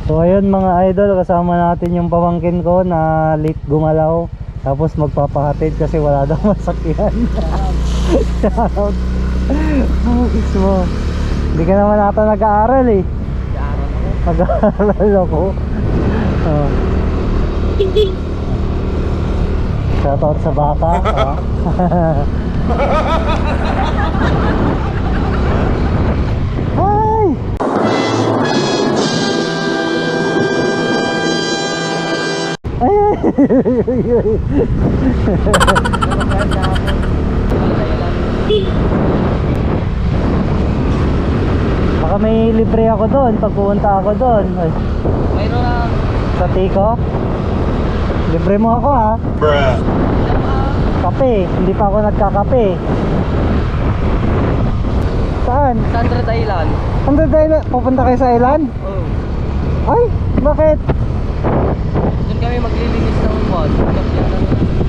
So ayun mga idol, kasama natin yung pamangkin ko na late gumalaw. Tapos magpapahatid kasi wala daw masakyan. Shoutout. Mo. Hindi ka naman ata nag-aaral eh. Nag-aaral ako. Oh. Shoutout sa bata. Hi! Baka may libre ako doon pag pumunta ako doon. Mayroon na. Sa Tico? Libre mo ako ha. Bruh. Kape, hindi pa ako nagkakape. Saan? Sandra Island. Sandra Island? Pupunta kayo sa island? Oo. Ay, bakit? Doon kami maglilinis ng bot.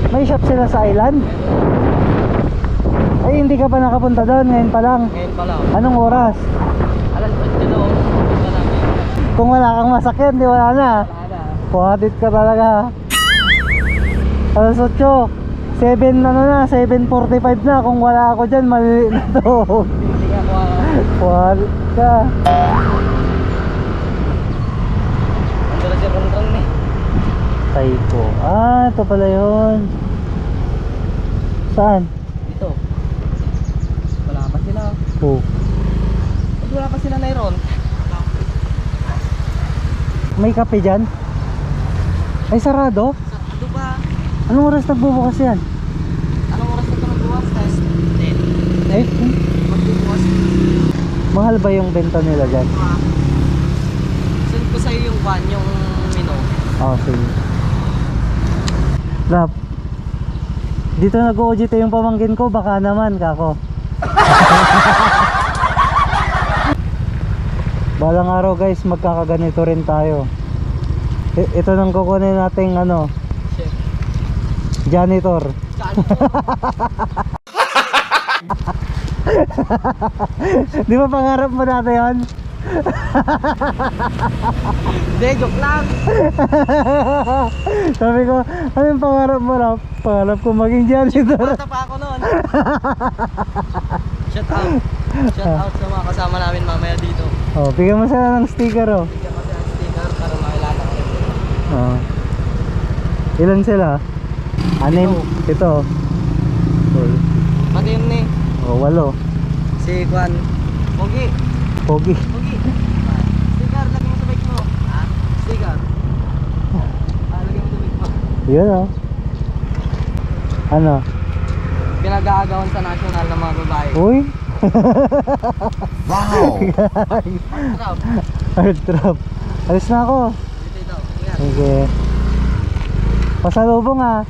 May shop sila sa island? Ay, hindi ka pa nakapunta doon, ngayon pa lang. Ngayon pa lang. Anong oras? Alas 8 doon. Punta namin. Kung wala kang masakyan, di wala na. Wala na. Puhatit ka talaga. Alas 8. 7 ano na, 7:45 na. Kung wala ako dyan, mali na to. Hindi ako. Puhatit ka. Ando na siya rong eh. Taiko. Ah, ito pala yun. Saan? Dito. Wala pa sila. Oh. Pag wala pa sila mayroon. May kape dyan? Ay, sarado? Sarado ba? Anong oras nagbubukas yan? Anong oras na ito magbukas? 10. Eh, Magbubukas. mahal ba yung benta nila dyan? Send ko sa'yo yung van, yung menu. Oh, sige. Rap, dito nag-OJT yung pamangkin ko, baka naman kako. Balang araw guys, magkakaganito rin tayo. Ito nang kukunin nating ano, Chef. janitor. Saan? Di ba pangarap mo dati yun? Hindi, joke lang. Sabi ko, ano yung pangarap mo, Rap? Pangarap ko maging janitor. Bata pa ako noon. Shout out. Shout out sa mga kasama namin mamaya dito. Oh, bigyan mo sila ng sticker oh. Bigyan ko siya ng sticker para makilala ko. Oh. Ilan sila? Anim? Ito. Pati yun ni. Oh, 8. Si Juan. Pogi. Pogi. Pogi. Sticker, lagyan mo sa bike mo. Ha? Sticker. Lagyan mo sa bike mo. Yun oh. Ano? Pinag-aagawan sa national ng mga babae. Uy! Wow. Trap. Hard trap. Alis na ako. Dito daw. Ingat. Okay. Pasalubong ah.